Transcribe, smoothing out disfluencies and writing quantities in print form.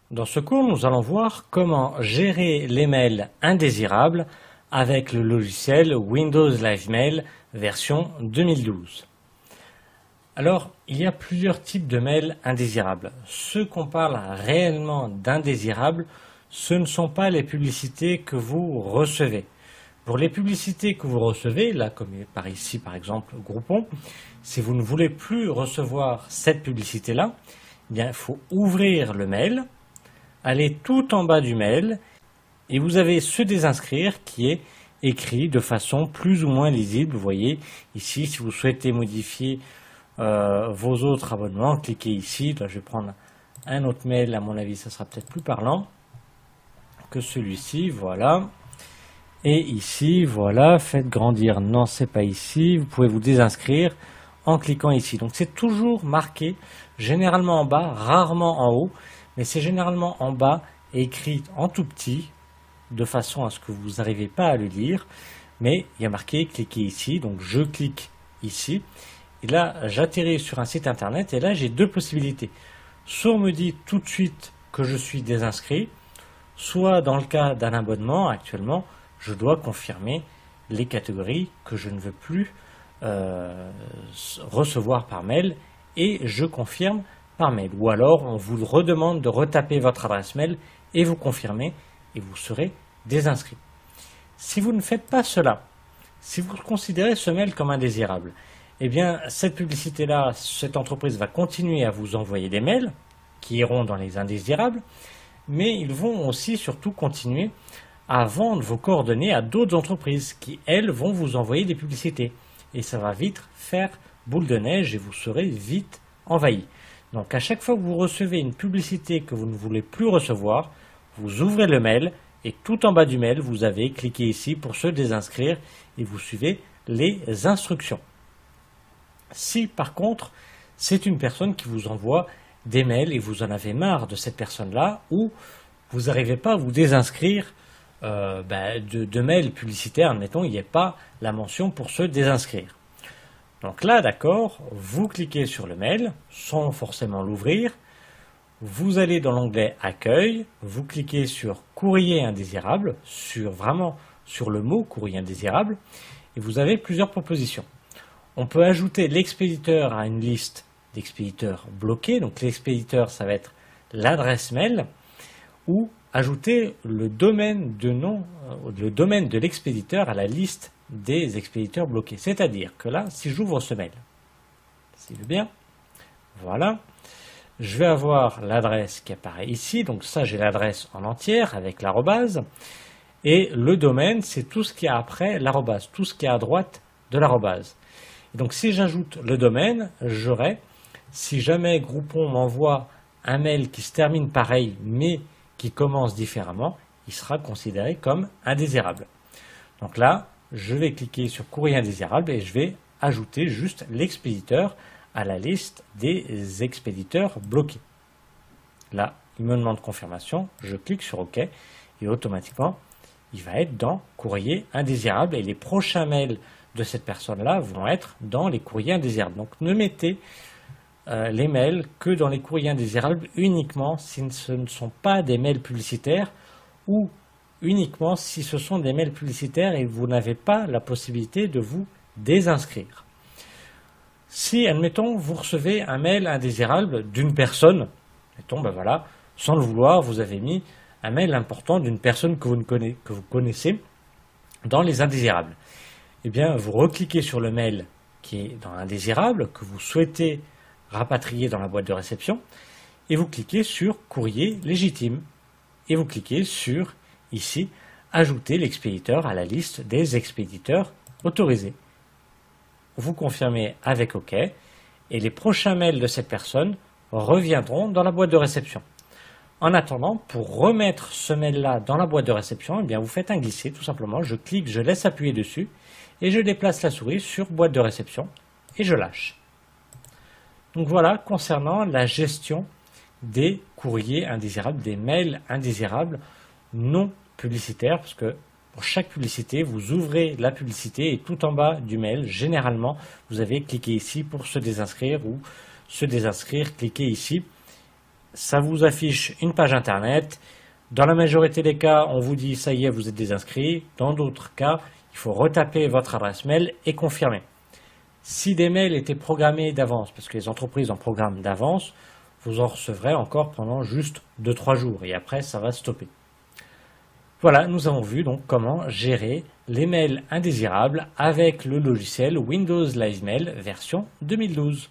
Dans ce cours, nous allons voir comment gérer les mails indésirables avec le logiciel Windows Live Mail version 2012. Alors, il y a plusieurs types de mails indésirables. Ceux qu'on parle réellement d'indésirables, ce ne sont pas les publicités que vous recevez. Pour les publicités que vous recevez, là comme par ici par exemple Groupon, si vous ne voulez plus recevoir cette publicité-là, eh bien, il faut ouvrir le mail, aller tout en bas du mail et vous avez ce désinscrire qui est écrit de façon plus ou moins lisible. Vous voyez ici, si vous souhaitez modifier vos autres abonnements, cliquez ici. Là, je vais prendre un autre mail, à mon avis ça sera peut-être plus parlant que celui-ci, voilà. Et ici, voilà, faites grandir, non c'est pas ici, vous pouvez vous désinscrire en cliquant ici. Donc c'est toujours marqué, généralement en bas, rarement en haut, mais c'est généralement en bas, écrit en tout petit, de façon à ce que vous n'arrivez pas à le lire, mais il y a marqué cliquez ici, donc je clique ici, et là j'atterris sur un site internet, et là j'ai deux possibilités. Soit on me dit tout de suite que je suis désinscrit, soit dans le cas d'un abonnement actuellement, je dois confirmer les catégories que je ne veux plus recevoir par mail et je confirme par mail. Ou alors on vous redemande de retaper votre adresse mail et vous confirmez et vous serez désinscrit. Si vous ne faites pas cela, si vous considérez ce mail comme indésirable, eh bien cette publicité-là, cette entreprise va continuer à vous envoyer des mails qui iront dans les indésirables, mais ils vont aussi surtout continuer à vendre vos coordonnées à d'autres entreprises qui, elles, vont vous envoyer des publicités. Et ça va vite faire boule de neige et vous serez vite envahi. Donc à chaque fois que vous recevez une publicité que vous ne voulez plus recevoir, vous ouvrez le mail et tout en bas du mail, vous avez cliqué ici pour se désinscrire et vous suivez les instructions. Si par contre, c'est une personne qui vous envoie des mails et vous en avez marre de cette personne-là ou vous n'arrivez pas à vous désinscrire de mails publicitaires, admettons, il n'y a pas la mention pour se désinscrire. Donc là, d'accord, vous cliquez sur le mail, sans forcément l'ouvrir, vous allez dans l'onglet Accueil, vous cliquez sur Courrier indésirable, vraiment sur le mot Courrier indésirable, et vous avez plusieurs propositions. On peut ajouter l'expéditeur à une liste d'expéditeurs bloqués, donc l'expéditeur, ça va être l'adresse mail, ou ajouter le domaine de l'expéditeur à la liste des expéditeurs bloqués. C'est-à-dire que là, si j'ouvre ce mail, si je veux bien, voilà, je vais avoir l'adresse qui apparaît ici, donc ça j'ai l'adresse en entière avec l'arrobase, et le domaine c'est tout ce qui est après l'arrobase, tout ce qui est à droite de l'arrobase. Donc si j'ajoute le domaine, j'aurai, si jamais Groupon m'envoie un mail qui se termine pareil, mais qui commence différemment, il sera considéré comme indésirable. Donc là, je vais cliquer sur courrier indésirable et je vais ajouter juste l'expéditeur à la liste des expéditeurs bloqués. Là, il me demande confirmation, je clique sur OK et automatiquement, il va être dans courrier indésirable et les prochains mails de cette personne-là vont être dans les courriers indésirables. Donc ne mettez les mails que dans les courriers indésirables uniquement si ce ne sont pas des mails publicitaires ou uniquement si ce sont des mails publicitaires et vous n'avez pas la possibilité de vous désinscrire. Si, admettons, vous recevez un mail indésirable d'une personne, admettons, ben voilà, sans le vouloir, vous avez mis un mail important d'une personne que vous connaissez dans les indésirables. Eh bien, vous recliquez sur le mail qui est dans indésirable, que vous souhaitez rapatrier dans la boîte de réception, et vous cliquez sur courrier légitime. Et vous cliquez sur, ici, ajouter l'expéditeur à la liste des expéditeurs autorisés. Vous confirmez avec OK, et les prochains mails de cette personne reviendront dans la boîte de réception. En attendant, pour remettre ce mail-là dans la boîte de réception, eh bien vous faites un glisser, tout simplement. Je clique, je laisse appuyer dessus, et je déplace la souris sur boîte de réception, et je lâche. Donc voilà, concernant la gestion des courriers indésirables, des mails indésirables non publicitaires, parce que pour chaque publicité, vous ouvrez la publicité et tout en bas du mail, généralement, vous avez cliqué ici pour se désinscrire ou se désinscrire, cliquez ici ça vous affiche une page internet. Dans la majorité des cas, on vous dit ça y est, vous êtes désinscrit. Dans d'autres cas, il faut retaper votre adresse mail et confirmer. Si des mails étaient programmés d'avance, parce que les entreprises en programment d'avance, vous en recevrez encore pendant juste 2-3 jours et après ça va stopper. Voilà, nous avons vu donc comment gérer les mails indésirables avec le logiciel Windows Live Mail version 2012.